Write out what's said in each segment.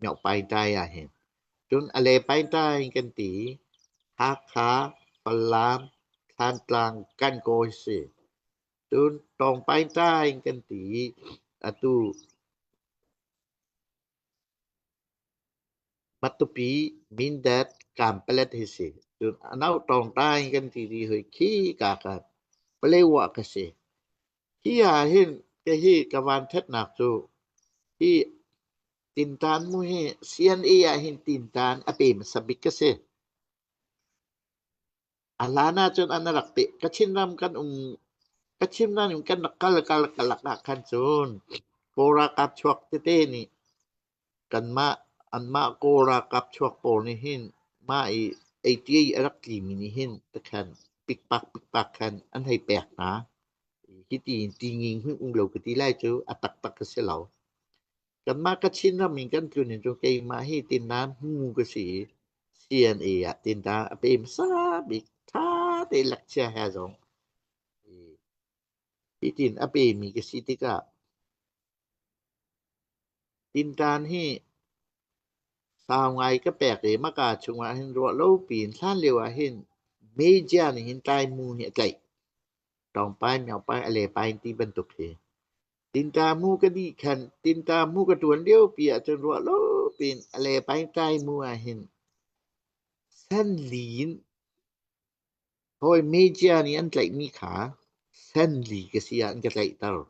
မြောက်ပိုင်းတိုင်းရဟင်တွန်းအလေပိုင်းတိုင်းကန်တီဟာခါပလမ်ခန်တလန်ကန်ကိုစီတွန်းတောင်ပိုင်းတိုင်းကန်တီအတူมัตตุปีมินดัดกามเปลตฮิสิจุนอนาวตองตายกันทีดีเฮคีกากะเปเลวะกะสิฮีหาหินกะฮีกะวันทัดนักจูฮีตินตานมุเฮเซียนเอียหินตินตานอเปมสบิกกะสิอะลานาจนอันรักติกะชินรำกันกะชิมนั้นกันนักกะละคันจูนโกรากับชวกเตนี่กันมาอันมาโกรากับชวกโปนี่หินมาไอตีอรักลีมินี่หินตะคันปิกปักคันอันให้แปลกนะฮิตีงิงหึอุ้งเหลวกะติไล่จูอะตักกะเสเหลากันมากะชินนะมิงกันจุนจงเกมาให้ตินน้ำฮูกะสีเซียนเออะตินตาเปมซาบิกทาเตลักเชฮาซงฮิตินอะเปมีกะสิติกะตินตานให้สาวไงก็แปลกเลยมากาชงว่าเห็นรัวโลปีนท่านเรียกว่าเห็นเมเจียนี่เห็นตายมูเหี่ยไก่ตองไปแมวไปอะไรไปที่บรรทุกเทตินตามูก็ดีคันตินตามูก็ตวนเดียวเปียจนรัวโลปีนอะไรไปตายมูเห็นสันลีนโอยเมเจียนี่อันไกลมีขาสันลีก็เสียอันก็ไกลตลอด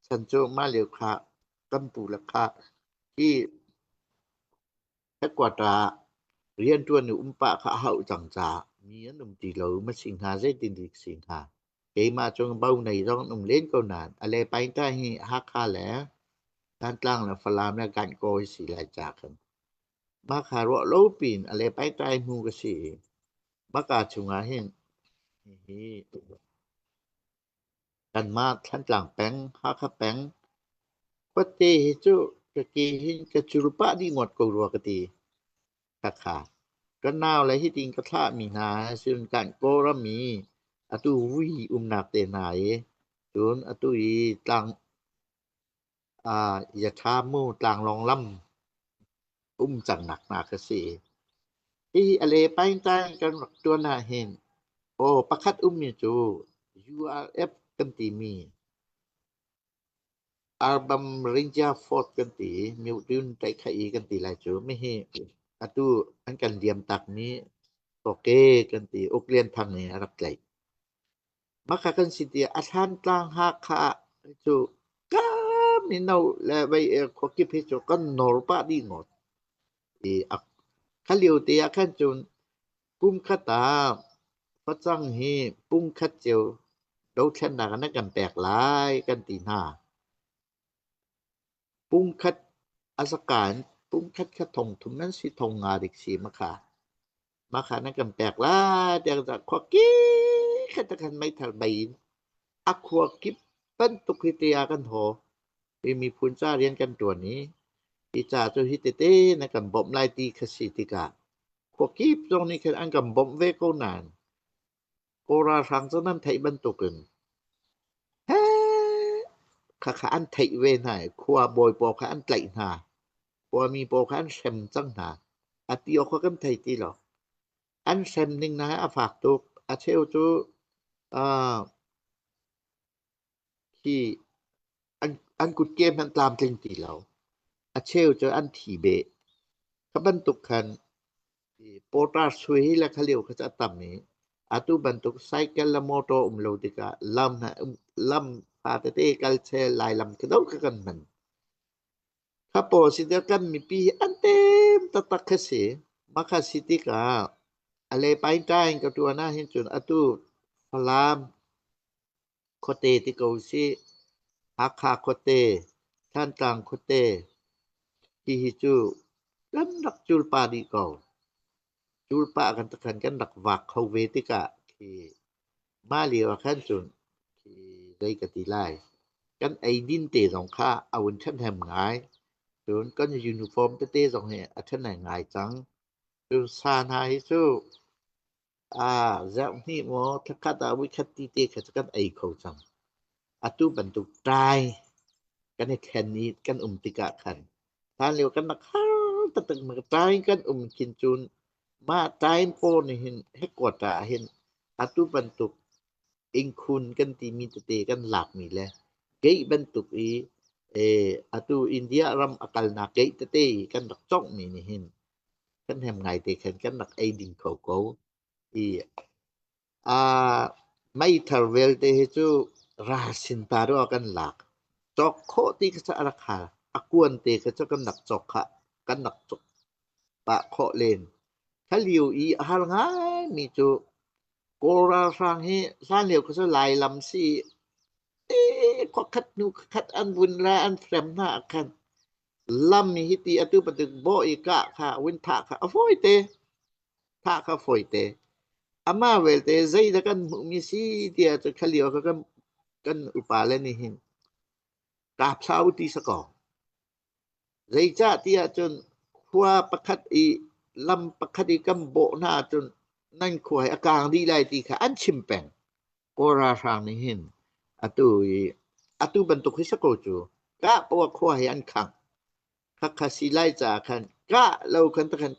ฉันโจมาเร็วค่ะกำปูราคาที่กว่าตาเรียนตัวหนูปะเขาเฮาจังจามีหนุ่มตีเหลามาสิงหาได้ตินดิสิงหาเกมาจงเบาในร้องหนุ่มเล่นก็นานอะไรไปได้ให้ฮักค่าแหละด้านกลางและฝรามและการโกยสิหลายจากกันมาคารวะโลปีนอะไรไปได้หมู่ก็สิมากาชุงาเห็นกันมาท่านกลางแป้งฮักแป้งปะเตจุกะกีหินกะจุรปะดีงดกรัวกะตีตะขาก็นาวและที่ติงกะทะมีนาซึ่งกันโกรมีอตุวิหนักเตนายจนอตุอีตังยะทามูตังรองลำจังหนักนากะสิอีอเลไปใต้กันตัวนาเห็นโอประคัดมีจู URF กันติมีalbum Ranger Fort กันติมิวดุนไตไคกันติหลายจูไม่ให้อะตุอันกันเรียมตักนี้โอเคกันติอกเรียนทางนี้รับไกลมาคะกันสิติอาทานกลางหาคะจูกามินาวและไว้ขอกิเพจกันนอรปะดีงดอักคะเลียวเตยคันจุนปุ้มคตาฟะจังเฮปุ้งคัดเจวดอกแค่นกันกันแปลกหลายกันติหน้าปุ้งคัดอาสการปุ้งคัดทงทุมนั้นสิทงงาดิกสีมาค่ะนั้นกันแปลกหลายแต่จากขอกิคัดกันไม่ทันใบอักขวกิบเป็นตุกิเตียกันโหมีพุนจ้าเรียนกันตัวนี้อีจาโจฮิเตเตในกันบ่มลายตีคสิติกาขวกิบตรงนี้คืออันกันบ่มเวโกนานโกราทางจนั้นไทยบรรตุกันคะอันไทยเวไหนคัวบอยปอคะอันไกลหาคัวมีปอคะอันแซมจังหาอติโอคะกันไทยติหรออันแซมนึงนะอะฝากตุกอะเชลจูที่อันกุดเกมมันตามจริงติแล้วอะเชลจูอันทีเบคะบรรตุกันโปตาสวยและคะเลียวคะจะตำนี้อะตุบรรตุไซเคิลและมอเตอร์โลติกาลำพาเตกัลเชลายลำกระดกกันมันถ้าโปสิเดกันมีปีอันเต็มตะตักคสิมาคาสิติกาอะไรไปใต้กับตัวหน้าเห็นจุนอะตุฟลามโคเตติโกสิฮักคาโคเตท่านกลางโคเตที่ฮิจูลำดักจุลปาดีเกาจุลปากันตะกันดักวักเขาเวติกะที่มาเลียวคันจุนที่ได้กติลายกันไอดินเตสองค่าเอาวันฉันแหมงายจนกันยูนิฟอร์มเตสองแห่อันฉันงายจังจนซานหายสู้จะนี่หมอทักษะวิคัตติเตขกันไอเขาจังอตุบรรทุกตายกันให้แค่นี้กันติกะคันท่านเรียวกันนัก ตะตึงมันตายกันกินจุนมาตายโปนี่เห็นให้กวดาเห็นatu bentuk ingkun kan timi-tete kan lak mi le kei bentuk atu India ram akal na kei tete kan dak chok mi ni hin kan hem ngai te kan dak ai ding ko ko mai tharvel te chu rasin taro kan lak chok kho ti ka sa rakha akun te ka cha kan dak chok kha kan dak chok pa kho len khaliu hal ngai mi chu Kora sang he san liu ko sa lai lam si ko khat nu khat an bun la an frem na kan lam mi hiti atu patuk bo ika kha win tha kha avoid tha kha foite ama welte zai da kan mi si dia cha khaliu ka kan upale ni hin kap sau ti sa ko zai cha tia chun khwa pakhat lam pakhat kam bo na chunนั่นขวยอากางดีไลตีค่ะอันชิมแปงโกราทางนี่เห็นอตุบรรทุกฮิสโกจูกะปวขวยอันขังคักคาสิไลจาคันกะเราคันตะคัน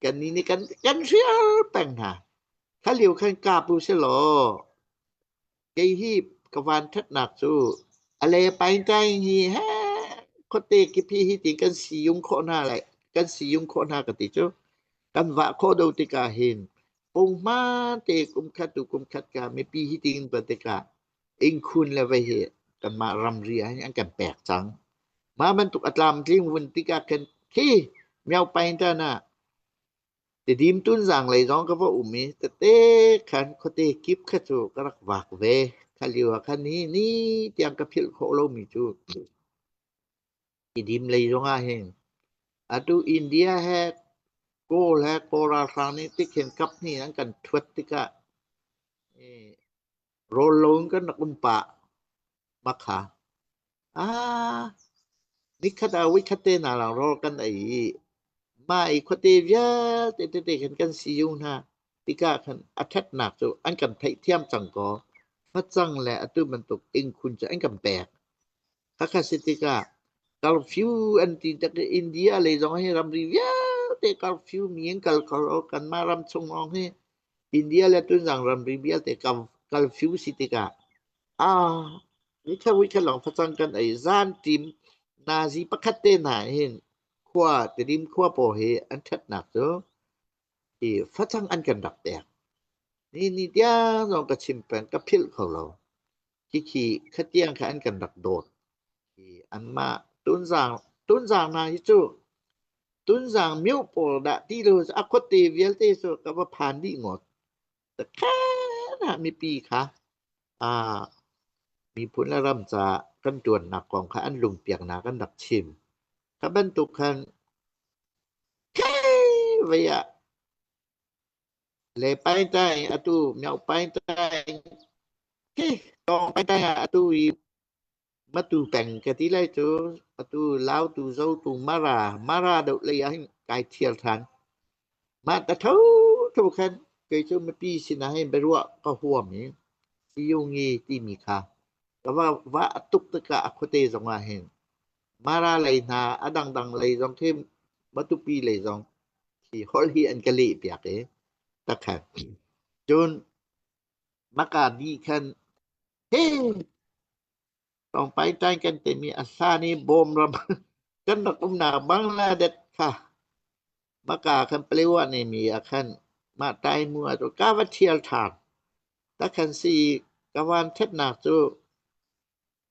กันนี่กันเสียแปงหาถ้าเหลียวคันกาปูเสลอเกฮีบกวานทัดหนักจูอะไรไปใจฮีฮะโคเตกิพี่ฮิติกันสียุงโคหน้าไหลกันสียุงโคหน้ากติจูกันวะโคโดติกาเห็นปงมาเตกุมคัดตุกุมคัดกาไม่ปีฮิติงปฏิกาเองคุณแล้วไปเหกันมารำเรียอันกันแปลกจังมาบรรทุกอัตลามทิ้งวันติกากันที่แมวไปตาน่ะแต่ดิมตุนสั่งเลยร้องก็ว่ามีแต่เตคันเขาเตกิบคัจูกรักวากเวคาลิวคันนี้นี่เตียงกระพิลโคโลมีจูที่ดิมเลยร้องเฮงอะตุอินเดียแฮโกและโกราคานี่ที่เห็นกับนี่นั้นกันทวดติกะโรลงกันนักปะมักขานิคดาวิคเตนาหลังรอกันมาคเตเวียเตๆกันสิยุงนะติกะคันอัทัดหนักจูอันกันไทเทียมจังกอฟัดจังและอตุมันตกเองคุณจะอันกันแปลกคักสิติกะกาลฟิวอันติจากอินเดียเลยจงให้รำรีเวียte curfew mien kal kan maram chung ong he India le tun jang ram ri bia te curfew sitika ni kha wi khalong phachang kan ai zan tim nazi pakhat te na hin khwa te dim khwa po he an that nak jo phachang an kan dak tek ni tia jong ka chim pen ka phil khau lo ki khatiang kha an kan dak dot an ma tun jang na hi chuตุนสังมิวปอดะที่เราอะคติเวียลเตโซก็ว่าผ่านดีงดแต่แค่น่ะมีปีค่ะมีผลละรำจะกันจวนหนักของค่ะอันลุงเปียกหนากันดักชิมถ้าบรรทุกคันแค่เวียเลยไปใต้อะตูเมียวไปใต้แค่ต้องไปใต้อะตูมาตูแป่งกะที่ไล่จูตูลาวตูโซตูมาราดเลยให้กายเทียลทันมาตะเท่าทุกคันเกยจูมาปีสินะให้ไปรัวก็หัวมีสิยุงีที่มีค่าแต่ว่าตุกตะกะอคเตจงว่าเห็นมาราเลยนาอดังเลยจงเทมมาตุปีเลยจงที่ฮอลฮีอันกะลีเปียกตะคันจนมากาดีคันเฮ้ต้องไปใต้กันแต่มีอาสานี่บมรำกันนักหนาบังลาเด็ดค่ะมากาคันเปลวนี่มีอาคันมาใต้มัวตัวกาวเทียลทานตะคันสีกวานเท็ดหนักจู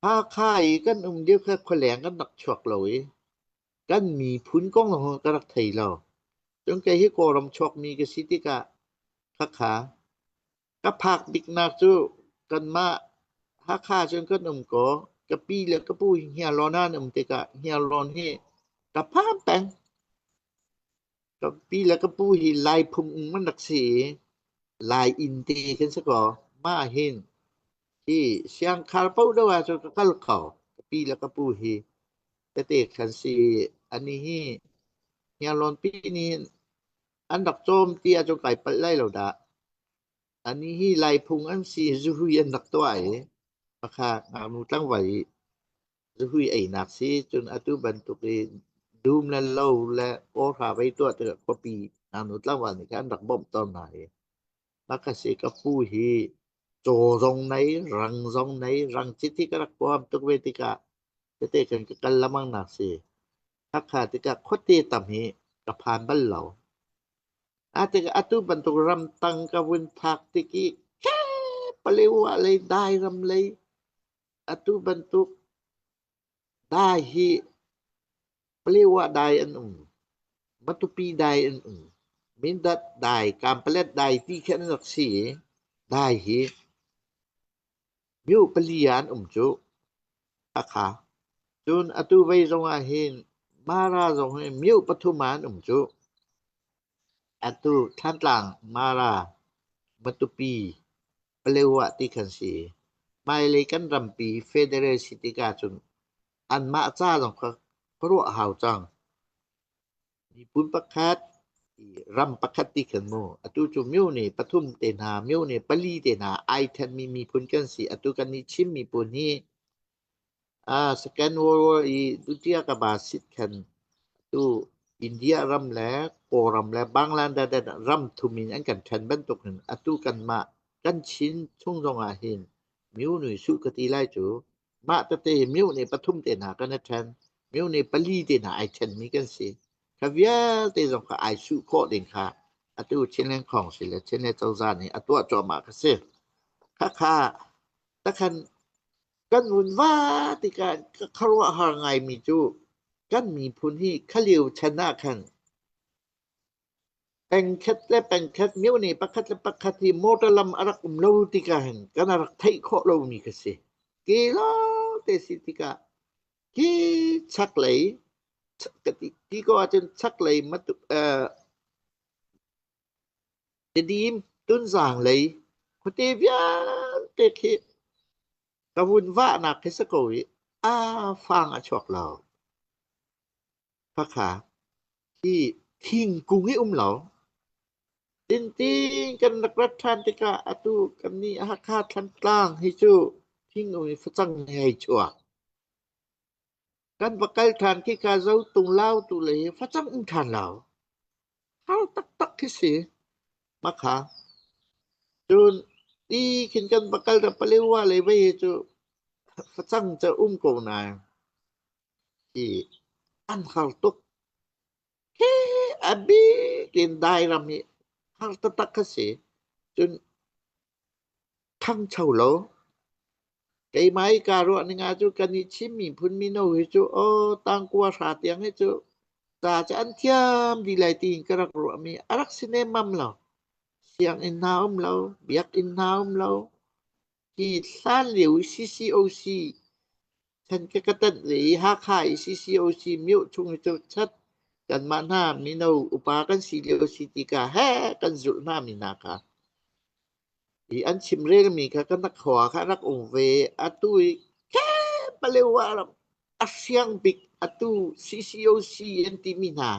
พาค่ายกันเดียวค่ะแขลงกันนักฉวกเลยกันมีพุนก้องของกระไทยเราจงใจให้กอรำฉวกมีกสิติกะคักขากะผักบิกนักจูกันมาหาค่าจนก็ก็กะปีแล้วก็ปูเฮียรอนาเตกะเฮียรอนเฮตะพามแปงกะปีแล้วก็ปูหิลายพุงมันนักสีลายอินเตกันซะก่อมาเห็นที่เสียงคาร์เป้าด้วยจนก็คัลเข้ากะปีแล้วก็ปูหิแต่เตคันสิอันนี้เฮียรอนปีนี้อันดับโจมเตียจงไก่ปไล่แล้วดะอันนี้ลายพุงอันสิจุหุยนักตัวmaka ngamu tang wai zuhui ai nak si chun atu bantuk ดูมและเล่าและโอราไว้ตัวเตอก็ปีนานุตละวันในการดักบ่มตอนไหนมักกะสิกะผู้ฮีโจทรงไหนรังทรงไหนรังจิตที่กระความตุกเวติกะจะเตกันกันละมังนักสิทักขาติกะคติตำหิกะผ่านบัลเหลาอาติกะอตุบันตุรำตังกะวินภักติกิแค่ปะเลวอะไรได้รำเลยอตุบันตุได้หิปะเลวได้อันมัตุปีได้อันมินดัดได้การปะเล็ดได้ที่แค่นักสิได้หิมิวปลียานจุอะคะจุนอตุไว้ทรงอาเห็นมาราทรงให้มิวปทุมานจุอตุท่านหลังมารามัตุปีปเลวะติคันสีมาเลกันรำปีเฟเดเรซิติกาจุนอันมาจ้าลงกรัวหาวจังมีปุนประคัดรำประคัดติคันโมอตุจุมิวนี่ปทุมเตนามิวนี่ปลีเตนาไอแทนมีปุนกันสีอตุกันนี่ชิมมีปุนนี้second world war ดุติยกบาสิทคันตุอินเดียรำและโกรำและบังลาเดชรำทุมินอันกันแทนบันตกนึงอตุกันมากันชินทุ่งรงอาเห็นมิวหนุยสุกติไลจูมาตะเตมิวนี่ปทุมเตนากันแทนมิวนี่ปลีเตนาไอแทนมีกันสิคาเวียเตจงkaไอสุโคเดงค่ะอตุเชนเลงของสิและเชนเลเจ้าซานี่อตุจอมากะเสค่ะตะคันกันวุ่นว่าติการคารวะหาไงมีจูกันมีพุนที่คะเลียวชนะคันเป็นคัดและเป็นคัดมิวนี่ประคัดและประคัดที่โมตลัมอรักโลติกาหันกันอรักไทยโคโลมีกะสิกีลาเตสิติกากีชักเลยกติกีก็อาจจะชักเลยมาดีมตุนสางเลยคติเวียเตคิกะวุ่นว่านักเฮสโกยฟังชอกเราพระขาที่ทิ้งกุงให้เหลาจริงๆกันนักรัฐานติกาอตุกันนี้อาคาทันกลางให้จูทิ้งฝจังให้ชัวกันประกัลทานที่กาเจ้าตุงเล่าตุเลยฝจังทานเหลาเขาตักที่สิมาขาจนดีขึ้นกันประกัลแต่ปะเลว่าเลยไว้จูฝจังจะโกนายที่อันเขาตกabi kin dairami har tatakase jun thang chaulo kai mai karo ninga ju kani chimi phunmi no he ju o tang kwa sa tiang he ju ta cha an thiam di lai tin karak ro mi arak sinemam lo siang in naum lo biak in naum lo ki san liu ccocฉันก็กะตันหลีหาค่าย CCOC มิวชุงจุชัดกันมาหน้ามิโนอุปากันสีเลียวสิติกาแฮกันสุหน้ามินาคาอีอันชิมเรกมีค่ะกันนักขวาค่ะนักองเวอตุยแค่ปะเลวาอัเสียงบิกอตุ CCOC อันติมินา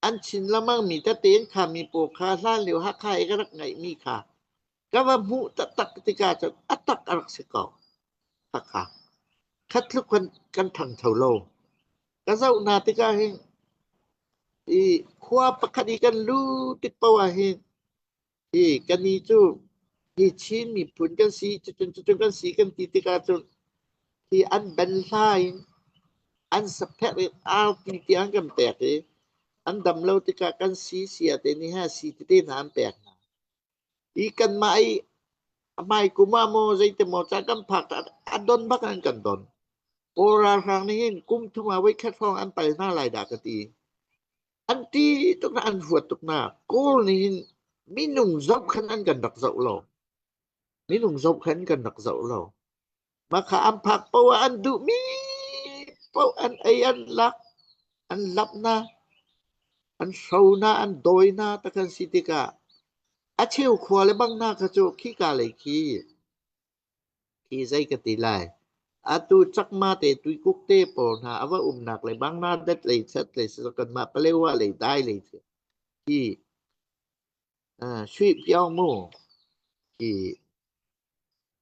อันชินละมั่งมีตะเตนค่ะมีโปคาซ่าเลียวหาค่ายก็นักไงมีค่ะก็ว่ามุตะตักติกาจะอัตักอรักสิกอค่ะคัดทุกคนกันทั้งเท่าโลกก็เจ้านาติกาเฮงควาประคดีกันรู้ติดปวาเฮงกันนี้จูชินมีผลกันสีจนกันสีกันติกาจนที่อันเบนไลน์อันสเปรอัลที่อันกันแตกอันดำเลาติกากันสีเสียแต่นี่สีติน้ำแตกกันไม่กุมาโมใจแต่หมดจากกันผักอันดนบักอันกันดนโอราครั้งนี้กุมทุมาไว้แค่ฟองอันไปหน้าลายดากตีอันที่ตกหน้าอันหัวตกหน้าโกนี่มีหนุ่งซบขันอันกันดักเจ้าเรามีหนุ่งซบขันกันดักเจ้าเรามาขาอันผักปวอันดุมีปวอันอันลักอันลับนะอันเศร้านะอันโดยนะตะกันสิติกาอาเชี่ยวขวาเลยบังหน้ากระโจกขี้กาเลยขี้ใจกติไลatu chak ma te tui kuk te por na awa nak le bang na det le chat le sakan ma palewa le dai le ki shui piao mo ki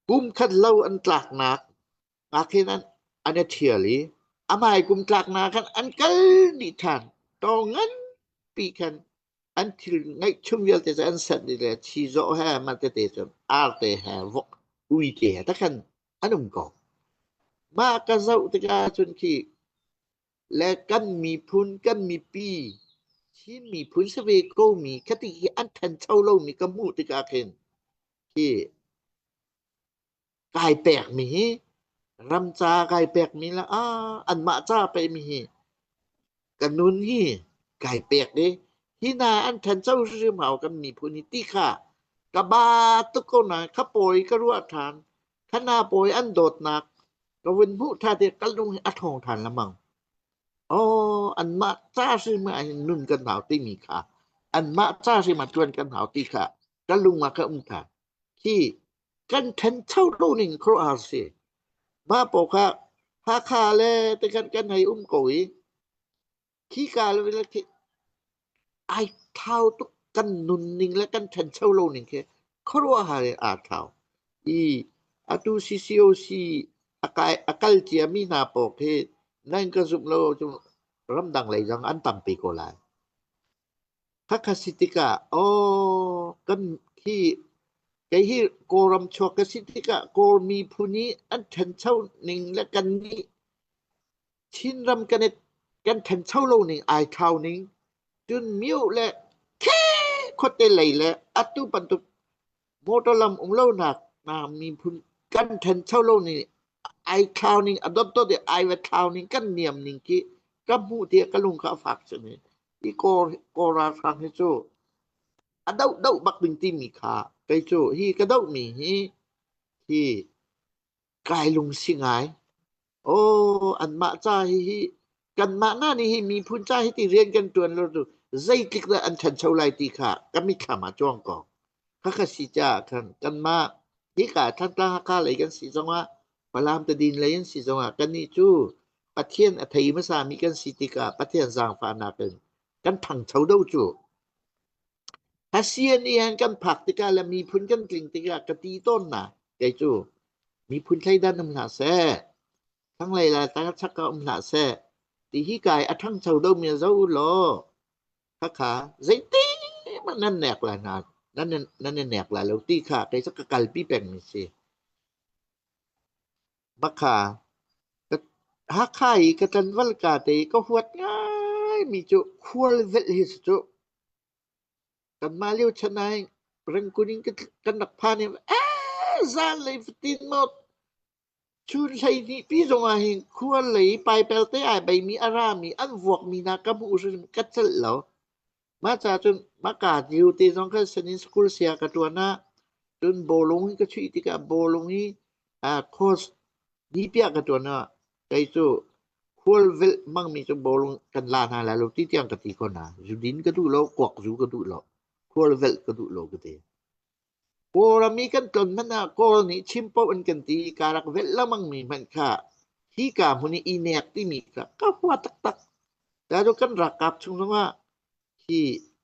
bum khat lau an tlak nak akinan ane thiali amai kum tlak na kan an kal di than to ngan pi kan until ngai chum yel te an sat ni le chi zo ha ma te te so arte ha vok ui te ta kan anum ko ma ka zau te ka chun kiและกันมีพุนกันมีปีที่มีพุนสเวโกมีคติอันทันเช่าโลมีกมูติกาเคนที่กายแปลกมีรำจากายแปลกมีละอันมาจ้าไปมีกันนุนฮีกายแปลกเด้ที่นาอันทันเจ้าชื่อเหมากันมีพุนิติค่ะกะบาตุกนาขปอยกะรัวฐานขนาปอยอันโดดหนักกะเวนผู้ทาเดกะลุงอัทองฐานละมังอันมาจ้าสิมานุ่นกันหนาวติมีค่ะอันมาจ้าสิมาจวนกันหนาวติค่ะกะลุงมาค่ะค่ะที่กันทันเช่าโลนึงครอาสิมาปอค่ะหาคาแลแต่กันให้โกยขี้กาลเวลาที่ไอเท้าตุกกันนุนนึงและกันทันเช่าโลนึงคือครหาอาเท้าอตุซิซิโอซีอากาลเจียมีนาปอกเฮนั่นก็สุมโลจุรำดังเลยจังอันตัมปีโกลายทักสิติกากันที่ไกฮีโกรมชวกสิติกาโกมีผู้นี้อันทันเช่านึงและกันนี้ชินรำกันทันเช่าโลนึงอายเท่านึงจนมิวและแค่คดเตไหลและอัตุปันตุโมตลำโลนักนามีผู้กันทันเช่าโลนึงI clowning adopto de I were clowning kan niam ning ki kamu dia kalung ka fak sene I ko ra sang he chu adau bak ding ti mi kha kai chu hi ka dau mi hi kai lung singai an ma cha hi kan ma na ni hi mi phun cha hi ti rian kan tuan lo tu zai klik la an than chau lai ti kha ka mi kha ma chong ko kha si cha kan ma hi ka than ta ka lai kan si jong waปลามตะดินเลยสิจงกันนี่จูปะเทียนอภัยมาสามีกันสิติกาปะเทียนสร้างฟานากันถังเฉาดูจูถ้าเสียนี่หันกันผักติกาและมีพุนกันกลิ่งติกากะตีต้นน่ะไกจูมีพุนไทด้านอำนาจแซ่ทั้งหลายๆตั้งชักก็อำนาจแซ่ติหิกายอทั้งเฉาดูเมียเจ้าโลขาไซติมันนั่นแหนกหลายนานั่นแหนกหลายแล้วติค่ะไกสักกะลปีแปงมีสิบักขาหาค่ายกะตันวัลกาเตก็หวดง่ายมีจุควลเวลฮิสจุกันมาเลียวชนายรังกุนิงกันนักพาเนี่ยซาเลยฟตินหมดชุนไลนี่พี่จงอาหิงควลเลยไปเปลเตไอใบมีอารามีอันวกมีนากะบุอุสกัดเสลแล้วมาจากจนมากาดอยู่ที่จงคันสนิสคูลเสียกะตัวนะจนโบลงก็ชื่อติกะโบลงนี้โคสดีเปียกะตัวนะไกจูควลเวลมั่งมีจะโบลงกันลานาแล้วที่เตียงกะติคนน่ะจุดินกะตุโลกวกจูกะตุโลควลเวลกะตุโลกะเตโกรามีกันตนมันน่ะโกนี่ชิมปออันกันตีการักเวลละมั่งมีมันค่ะที่กามุนี่อีเนกที่มีก็หัวตักแต่ดูกันรักกับชุงว่าที่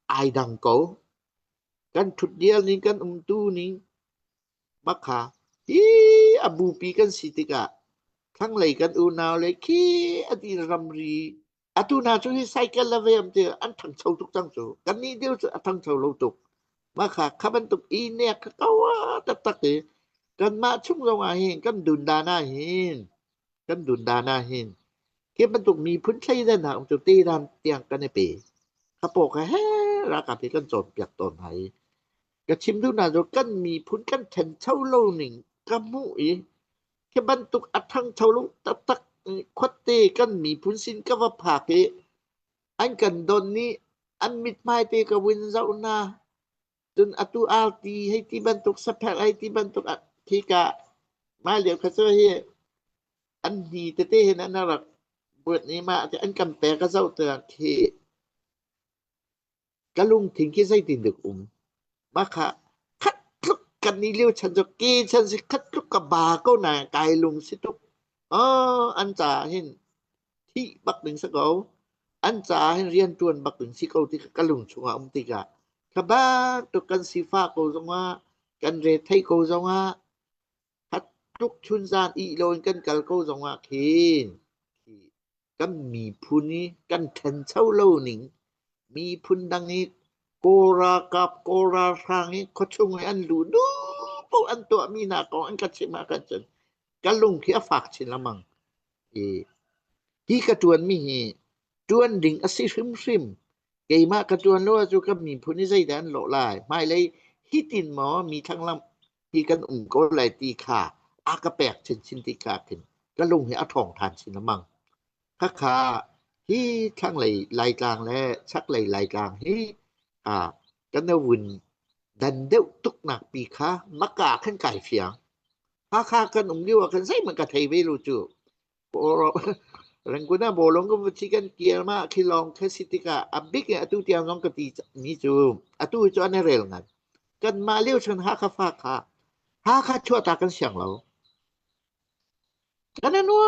ไอดังโกกันทุดเดียวนี่กันตูนี่บักค่ะอบูปีกันสิติกะทั้งไหลกันอูนาวเลยคีอดีรำรีอตูนาจุให้ไซกันละเวมเตอันทั้งเฉาทุกทั้งโซกันนี้เดียวทั้งเฉาโลตุกมาค่ะขับันตุกอีเนี่ยก็ว่าตักกันมาชุ่มลงอาเห็นกันดุนดานาเห็นเก็บบันตุกมีพื้นใช้ด้านหาจุตีด้านเตียงกันในปีขะโปกแฮ่รากับที่กันจดเปียกตนให้กะชิมดูนาจกันมีพื้นกันแทนเช่าโลนึงกะมุอีแค่บรรทุกอัทั้งเช่าโลตักควัดเตกันมีพื้นสินกะว่าภาคอันกันดนนี้อันมิดไม้เตกะวินเจ้านาจนอตุอาตีให้ที่บรรทุกสะแพกให้ที่บรรทุกที่กะมาเหลียวคะเจ้าเฮอันนี้เตเห็นอันน่ารักเบิดนี้มาจะอันกำแปกะเจ้าเตเคกะลุงถึงที่ใส่ตินดึกมาค่ะคัดลุกกันนี่เลี้ยวฉันจะกีฉันสิคัดลุกกับบาก็น่ะกายลุงสิทุกอันจ่าเห็นที่บักหนึ่งสะเกาอันจ่าให้เรียนตวนบักหนึ่งสิเกาที่กะลุงชงอมติกะขบ้าตุกันสิฟ้าโกจงว่ากันเรไทยโกจงว่าคัดลุกชุนซานอีโลนกันกัลโกจงว่าเคน กันมีพุนี้กันแทนเช้าเล่าหนิงมีพุนดังนี้โกรากับโกราทางนี้เขาชงให้อันดูดูปุ๊อันตัวมีหน้ากองอันกัดชิมากันจนกันลงเขียฝากชินละมังที่กระจวนมีจวนดิ่งอสิริมเกยมากระจวนโลจูกับมีพุนี้ใจดันโลลายไม่เลยฮิตินหมอมีทั้งลำที่กันก็ไหลตีขาอากระแปกชินติกาขึ้นก็ลงให้อาทองทานชินละมังค่าที่ทั้งไหลกลางและชักไหลกลางที่กันนวุ่นดันเดวตุกหนักปีค้ามากาขึ้นไก่เฟียงค่ากันเดียวกันใส่มันกะไทยเวรูจูรังกุน่าโบลงก็วิกันเกียร์มาคิลองแคสิติกาอับบิกอตุเตียงน้องกะตีมีจูอตุจอนเรลงันกันมาเลี้ยวชนค่าฟ้าค่าชั่วตากันเสียงเรากันนั้นว่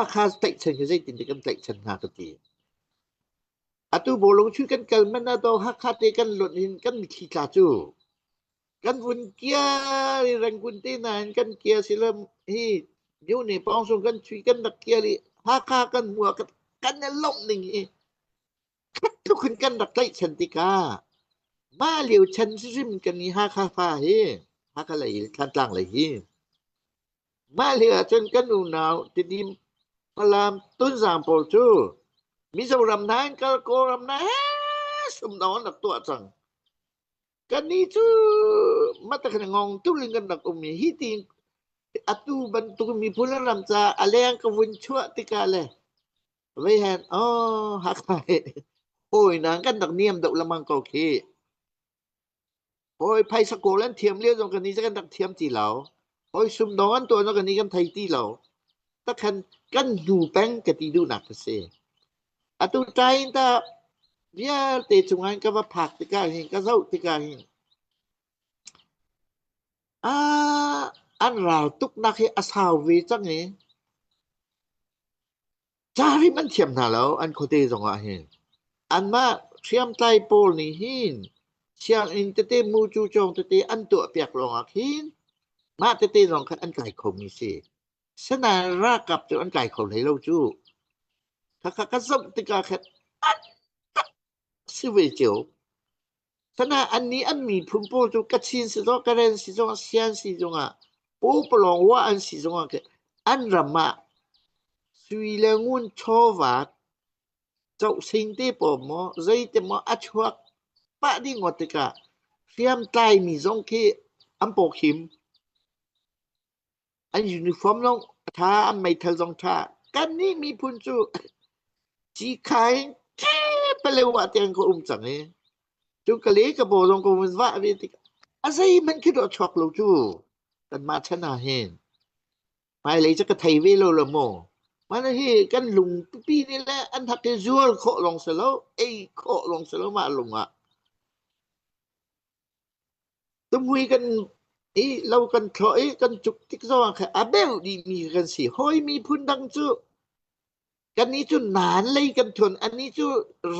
าค่าเตะฉันก็ได้ติดกันเตะฉันกะตีatu bolong chu kan kalman na to hakate kan lonin kan khika chu kan vun kia rang kun te nan kan kia silam hi yu ni pong sung kan chui kan dak kia li haka kan mua kan na lom ning tu kun kan dak tai chantika ma liu chan sim kan ni haka fa hi haka lai kan tlang lai hi ma liu chen kan u naw ti dim palam tun sam pol chuมีสำรำนานก็โกรำนาสมนอนนักตัวจังกันนี้จูมาตะกันงงตุลิงกันนักมีฮิติอตุบันตุมีพุลรำจาอะเลงกวุนชั่วติกาเลไว้แฮนฮักไโอ้ยนางกันนักเนียมดอกละมังก็โอเคโอ้ยไผสะโกลันเทียมเรียกกันนี้จะกันนักเทียมจีเหลาโอ้ยสมนอนตัวนักนี้กันไทยตีเหลาตะกันดูแป้งกะติดูหนักเสatu tain ta dia te chungan ka ba phak ti ka hin ka zau ti ka hin an rao tuk nak he asaw we chang ni jari man thiam na lo an khote jong a hin an ma thiam tai pol ni hin siang in te mu chu chong te an tu piak long a hin ma te jong khan an kai khom ni si sana ra kap chu an kai khom hai lo chu ka sab tika khatสิเวเจียวฉะนั้นอันนี้อันมีพุ่มโปจุกะชินสิโตกะเรนสิจงเซียนสิจงอ่ะปูปลองว่าอันสิจงอ่ะอันรำมาสุยเลงุนโชวาเจ้าสิงติปอมอใจติมออัชวักปะดิงอติกะเฟียมไตมีจงเคอันปกหิมอันยูนิฟอร์มลงถ้าอันไม่ทะจงท่ากันนี้มีพุ่นจุจีไข่ไปเลยว่าเตียงก็จังนี่จุกะเลกะบ่ลงก็มันว่าวิติอะไสมันคิดว่าช็อกโลจูกันมาชนะเห็นไปเลยจะกะไทยเวโลละโมมันเฮกันลุงปีนี่แหละอันทักเตซัวเคาะลงซะแล้วเคาะลงซะแล้วมาลงอ่ะตุ้มหุยกันเรากันเคาะกันจุกติกซอค่ะอะเบลดีมีกันสิห้อยมีพุ่นดังจุกันนี้จุนานเลยกันทวนอันนี้จุ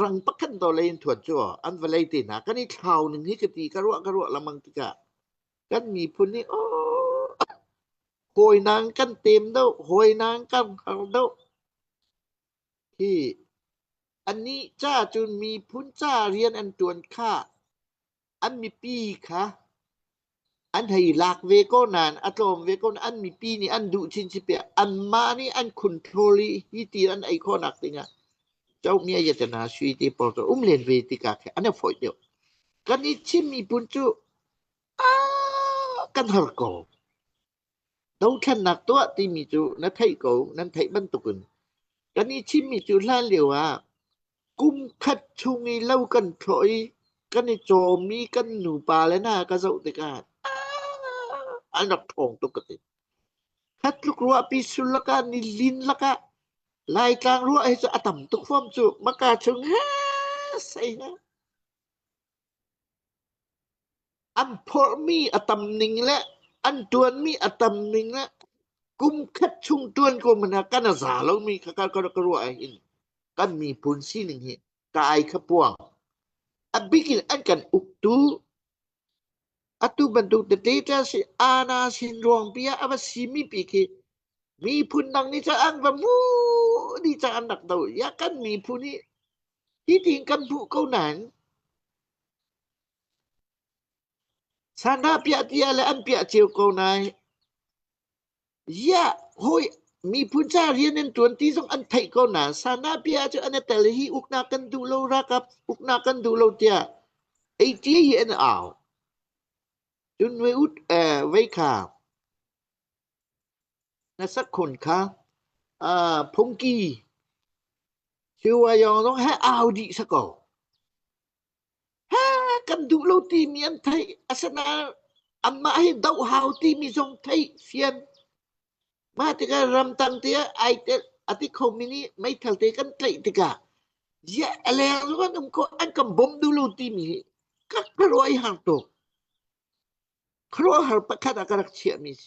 รังปักกันต่อเลยทวนจั่วอันวะเลยตินะกันนี้ข่าวนึงนี่กะติกะรัวละมังติกะกันมีพุ่นนี่โหยนางกันเต็มเด้อโหยนางกันเขาเด้อที่อันนี้จ้าจุนมีพุ่นจ้าเรียนอันตวนค่าอันมีปีค่ะอันให้ลากเวโกนานอะตอมเวโกนอันมีปีนี่อันดุชินสิเปอันมานี่อันคอนโทรลฮิตีอันไอคอนักติงะเจ้าเมียยะนาสุยติปอตเรียนเวติกะอันนั้นฝอยเดียวกันนี่ชิมีปุนจุกันหรกอดาวทันนักตัวที่มีจุนะไทโกนั้นไทบันตุกุนกันนี่ชิมีจุลานเลียวว่ากุมคัดชุงีเล่ากันถอยกันนี่โจมีกันหนูปลาและหน้ากะเจ้าติกะอันดับทองตุกติคัดลูกรัวปีสุลกะนิลินละกะลายกลางรัวให้จะอตัมตุกฟอมจุมากาชงใส่นะอันพอมีอตัมนิงและอันตวนมีอตัมนิงและกุมคัดชุงตวนก็มันกันอาสาแล้วมีกันก็รัวไอ้อินกันมีปุนซีนึงเฮกายขปวงอันบิกินอันกันอุกตูatu bantu data si ana sin ruang pia apa simi piki mi pundang ni sa ang bamu di sa anak tau ya kan mi puni hi tingkan bu câu nan sana pia tia le an pia chiu câu nai ya hoi mi pun cha rian en tuan ti song an thai câu na sana pia cho an tel hi ukna kan du lo ra kap ukna kan du lo tia ai ti hi en ao jun we ut we kha na sakคนคะพงกีชื่อว่ายองต้องให้เอาดิซะก่อนกันดูโลตีมีอันไทยอาสนาอันมาให้ดาวหาวที่มีทรงไทยเฟียนมาติการำตังเตียไอเตอติคอมินีไม่ทัลเตกันไกลติกาเยอะอะไรอย่างนั้นก็อันกันบอมดูโลตีมีกักรวยหังโตครัวหัลปะคัดอากาศเชียมิ